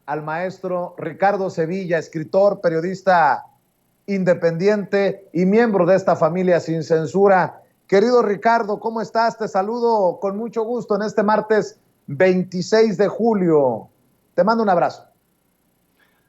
al maestro Ricardo Sevilla, escritor, periodista independiente y miembro de esta familia sin censura. Querido Ricardo, ¿cómo estás? Te saludo con mucho gusto en este martes 26 de julio. Te mando un abrazo.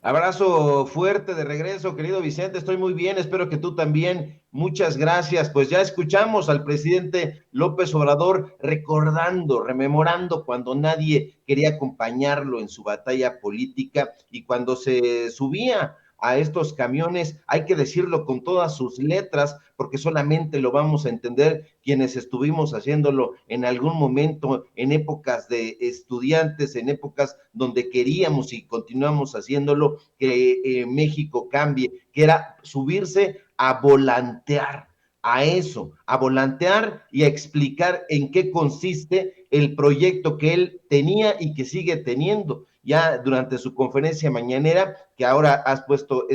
Abrazo fuerte de regreso, querido Vicente. Estoy muy bien, espero que tú también. Muchas gracias. Pues ya escuchamos al presidente López Obrador recordando, rememorando cuando nadie quería acompañarlo en su batalla política y cuando se subía a estos camiones, hay que decirlo con todas sus letras, porque solamente lo vamos a entender quienes estuvimos haciéndolo en algún momento, en épocas de estudiantes, en épocas donde queríamos y continuamos haciéndolo, que México cambie, que era subirse a volantear, a eso, a volantear y a explicar en qué consiste el proyecto que él tenía y que sigue teniendo. Ya durante su conferencia mañanera, que ahora has puesto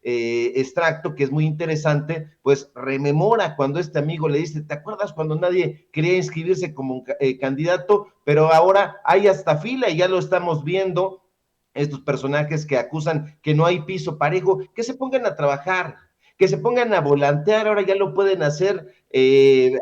extracto, que es muy interesante, pues rememora cuando este amigo le dice, ¿te acuerdas cuando nadie quería inscribirse como candidato? Pero ahora hay hasta fila y ya lo estamos viendo, estos personajes que acusan que no hay piso parejo, que se pongan a trabajar, que se pongan a volantear, ahora ya lo pueden hacer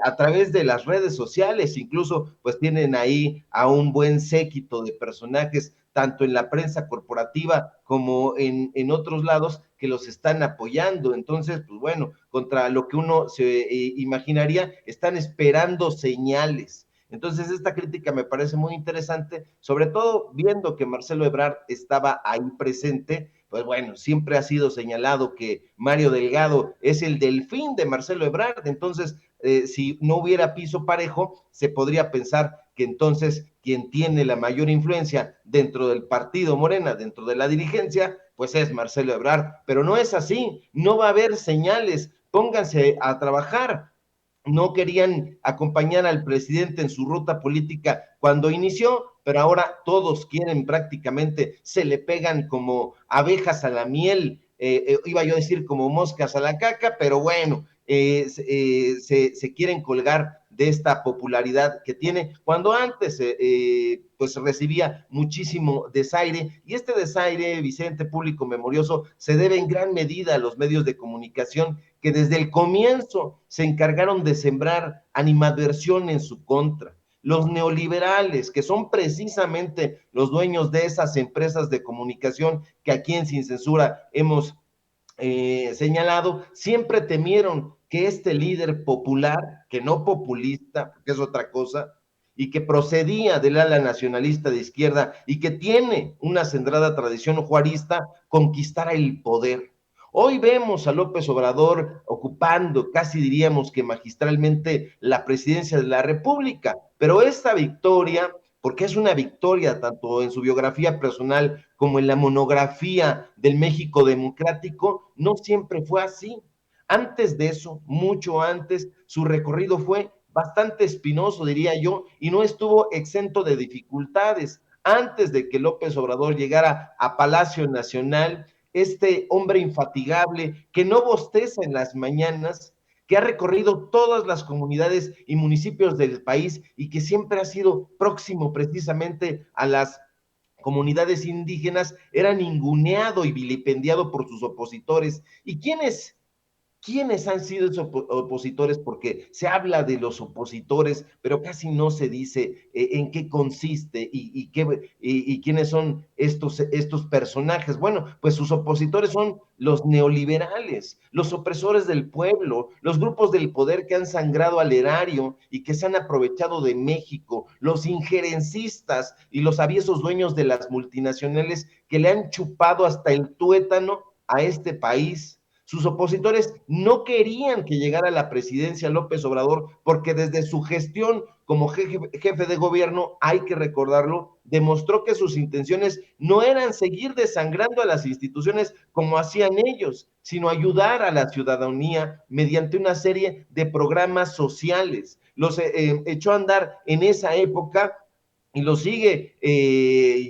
a través de las redes sociales, incluso pues tienen ahí a un buen séquito de personajes, tanto en la prensa corporativa como en otros lados, que los están apoyando. Entonces, pues bueno, contra lo que uno se imaginaría, están esperando señales. Entonces, esta crítica me parece muy interesante, sobre todo viendo que Marcelo Ebrard estaba ahí presente. Pues bueno, siempre ha sido señalado que Mario Delgado es el delfín de Marcelo Ebrard. Entonces, si no hubiera piso parejo, se podría pensar que entonces quien tiene la mayor influencia dentro del partido Morena, dentro de la dirigencia, pues es Marcelo Ebrard. Pero no es así, no va a haber señales, pónganse a trabajar. No querían acompañar al presidente en su ruta política cuando inició, pero ahora todos quieren prácticamente, se le pegan como abejas a la miel, iba yo a decir como moscas a la caca, pero bueno, se quieren colgar de esta popularidad que tiene, cuando antes pues recibía muchísimo desaire, y este desaire, Vicente, público memorioso, se debe en gran medida a los medios de comunicación que desde el comienzo se encargaron de sembrar animadversión en su contra. Los neoliberales, que son precisamente los dueños de esas empresas de comunicación que aquí en Sin Censura hemos señalado, siempre temieron que este líder popular, que no populista, que es otra cosa, y que procedía del ala nacionalista de izquierda y que tiene una centrada tradición juarista, conquistara el poder. Hoy vemos a López Obrador ocupando, casi diríamos que magistralmente, la presidencia de la República, pero esta victoria, porque es una victoria tanto en su biografía personal como en la monografía del México democrático, no siempre fue así. Antes de eso, mucho antes, su recorrido fue bastante espinoso, diría yo, y no estuvo exento de dificultades. Antes de que López Obrador llegara a Palacio Nacional, este hombre infatigable que no bosteza en las mañanas, que ha recorrido todas las comunidades y municipios del país y que siempre ha sido próximo precisamente a las comunidades indígenas, era ninguneado y vilipendiado por sus opositores. ¿Y quiénes han sido esos opositores? Porque se habla de los opositores, pero casi no se dice en qué consiste y quiénes son estos personajes. Bueno, pues sus opositores son los neoliberales, los opresores del pueblo, los grupos del poder que han sangrado al erario y que se han aprovechado de México, los injerencistas y los aviesos dueños de las multinacionales que le han chupado hasta el tuétano a este país. Sus opositores no querían que llegara a la presidencia López Obrador porque desde su gestión como jefe de gobierno, hay que recordarlo, demostró que sus intenciones no eran seguir desangrando a las instituciones como hacían ellos, sino ayudar a la ciudadanía mediante una serie de programas sociales. Los echó a andar en esa época y lo sigue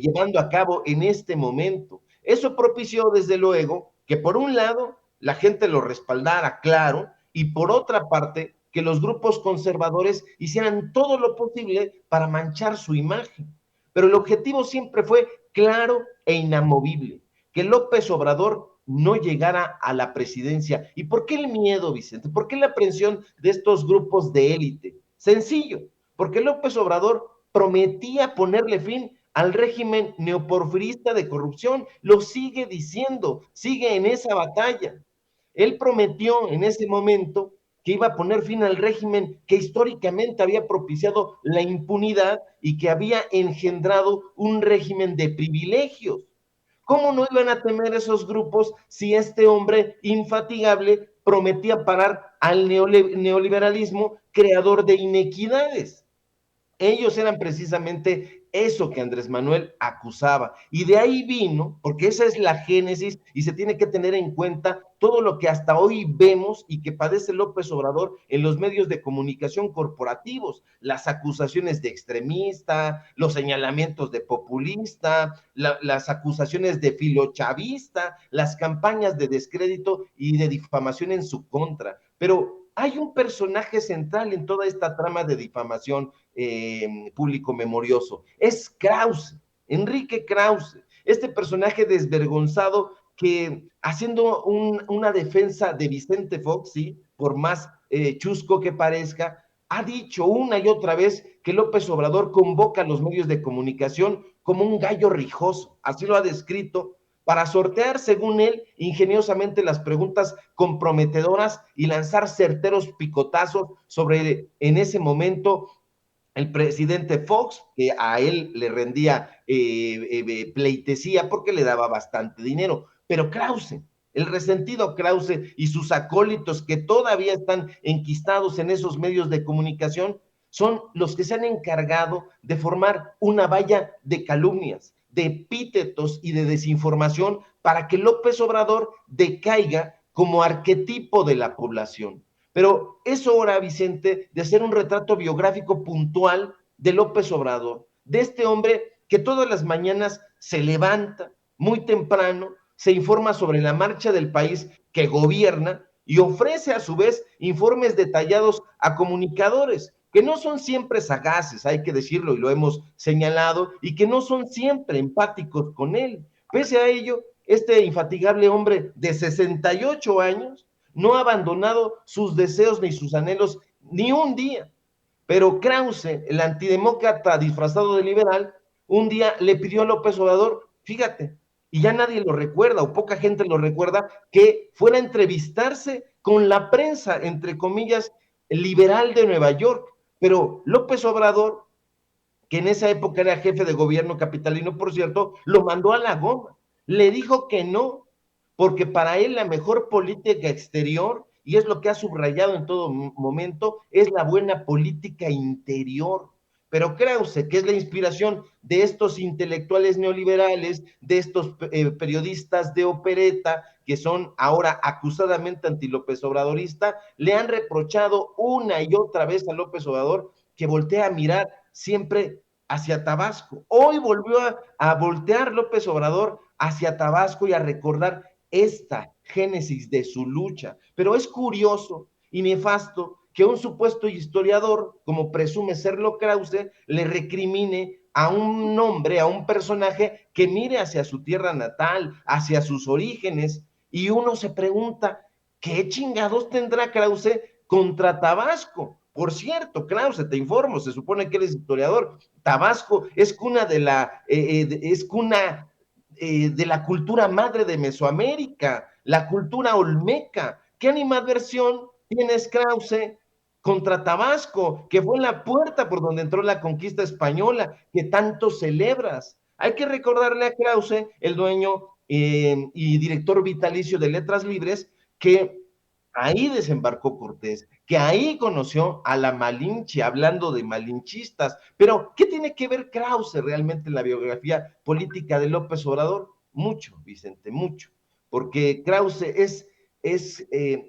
llevando a cabo en este momento. Eso propició, desde luego, que por un lado la gente lo respaldara, claro, y por otra parte, que los grupos conservadores hicieran todo lo posible para manchar su imagen. pero el objetivo siempre fue claro e inamovible, que López Obrador no llegara a la presidencia. ¿Y por qué el miedo, Vicente? ¿Por qué la aprehensión de estos grupos de élite? Sencillo, porque López Obrador prometía ponerle fin al régimen neoporfirista de corrupción, lo sigue diciendo, sigue en esa batalla. Él prometió en ese momento que iba a poner fin al régimen que históricamente había propiciado la impunidad y que había engendrado un régimen de privilegios. ¿Cómo no iban a temer esos grupos si este hombre infatigable prometía parar al neoliberalismo creador de inequidades? Ellos eran precisamente eso que Andrés Manuel acusaba. Y de ahí vino, porque esa es la génesis y se tiene que tener en cuenta todo lo que hasta hoy vemos y que padece López Obrador en los medios de comunicación corporativos, las acusaciones de extremista, los señalamientos de populista, las acusaciones de filochavista, las campañas de descrédito y de difamación en su contra. Pero hay un personaje central en toda esta trama de difamación público memorioso. Es Krause, Enrique Krause, este personaje desvergonzado que haciendo una defensa de Vicente Fox, ¿sí? Por más chusco que parezca, ha dicho una y otra vez que López Obrador convoca a los medios de comunicación como un gallo rijoso, así lo ha descrito, para sortear, según él, ingeniosamente las preguntas comprometedoras y lanzar certeros picotazos sobre, en ese momento, el presidente Fox, que a él le rendía pleitesía porque le daba bastante dinero, pero Krause, el resentido Krause y sus acólitos que todavía están enquistados en esos medios de comunicación, son los que se han encargado de formar una valla de calumnias, de epítetos y de desinformación para que López Obrador decaiga como arquetipo de la población. Pero es hora, Vicente, de hacer un retrato biográfico puntual de López Obrador, de este hombre que todas las mañanas se levanta muy temprano, se informa sobre la marcha del país que gobierna y ofrece a su vez informes detallados a comunicadores que no son siempre sagaces, hay que decirlo y lo hemos señalado, y que no son siempre empáticos con él. Pese a ello, este infatigable hombre de 68 años no ha abandonado sus deseos ni sus anhelos ni un día. Pero Krause, el antidemócrata disfrazado de liberal, un día le pidió a López Obrador, fíjate, y ya nadie lo recuerda o poca gente lo recuerda, que fuera a entrevistarse con la prensa, entre comillas, liberal de Nueva York. Pero López Obrador, que en esa época era jefe de gobierno capitalino, por cierto, lo mandó a la goma. Le dijo que no, porque para él la mejor política exterior, y es lo que ha subrayado en todo momento, es la buena política interior. Pero Krause, que es la inspiración de estos intelectuales neoliberales, de estos periodistas de opereta, que son ahora acusadamente anti-López Obradorista, le han reprochado una y otra vez a López Obrador que voltea a mirar siempre hacia Tabasco. Hoy volvió a voltear López Obrador hacia Tabasco y a recordar esta génesis de su lucha. Pero es curioso y nefasto que un supuesto historiador, como presume serlo Krause, le recrimine a un hombre, a un personaje que mire hacia su tierra natal, hacia sus orígenes, y uno se pregunta, ¿qué chingados tendrá Krause contra Tabasco? Por cierto, Krause, te informo, se supone que eres historiador, Tabasco es cuna de la cultura madre de Mesoamérica, la cultura olmeca. ¿Qué animadversión tienes, Krause, contra Tabasco, que fue la puerta por donde entró la conquista española, que tanto celebras? Hay que recordarle a Krause, el dueño y director vitalicio de Letras Libres, que ahí desembarcó Cortés, que ahí conoció a la Malinche, hablando de malinchistas. Pero, ¿qué tiene que ver Krause realmente en la biografía política de López Obrador? Mucho, Vicente, mucho. Porque Krause es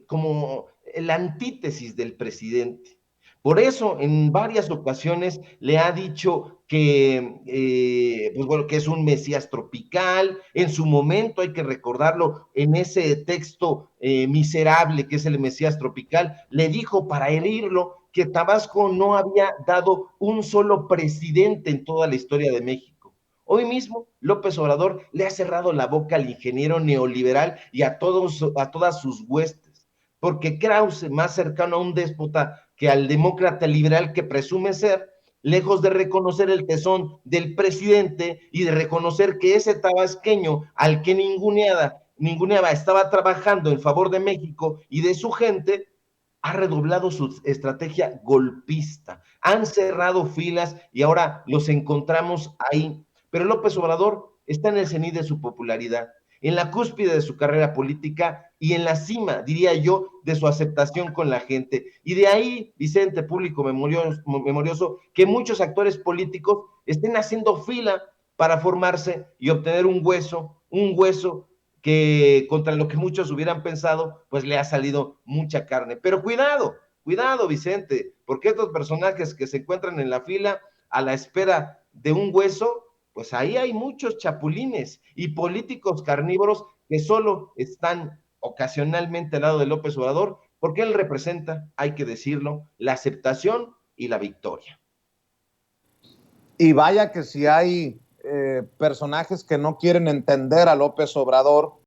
como la antítesis del presidente. Por eso, en varias ocasiones le ha dicho pues bueno, que es un Mesías tropical. En su momento, hay que recordarlo, en ese texto miserable que es el Mesías tropical, le dijo para herirlo que Tabasco no había dado un solo presidente en toda la historia de México. Hoy mismo López Obrador le ha cerrado la boca al ingeniero neoliberal y a todas sus huestes, porque Krause, más cercano a un déspota que al demócrata liberal que presume ser, lejos de reconocer el tesón del presidente y de reconocer que ese tabasqueño al que ninguneaba estaba trabajando en favor de México y de su gente, ha redoblado su estrategia golpista. Han cerrado filas y ahora los encontramos ahí. Pero López Obrador está en el cenit de su popularidad, en la cúspide de su carrera política y en la cima, diría yo, de su aceptación con la gente. Y de ahí, Vicente, público memorioso, que muchos actores políticos estén haciendo fila para formarse y obtener un hueso que contra lo que muchos hubieran pensado, pues le ha salido mucha carne. Pero cuidado, cuidado, Vicente, porque estos personajes que se encuentran en la fila a la espera de un hueso, pues ahí hay muchos chapulines y políticos carnívoros que solo están ocasionalmente al lado de López Obrador, porque él representa, hay que decirlo, la aceptación y la victoria. Y vaya que si hay personajes que no quieren entender a López Obrador,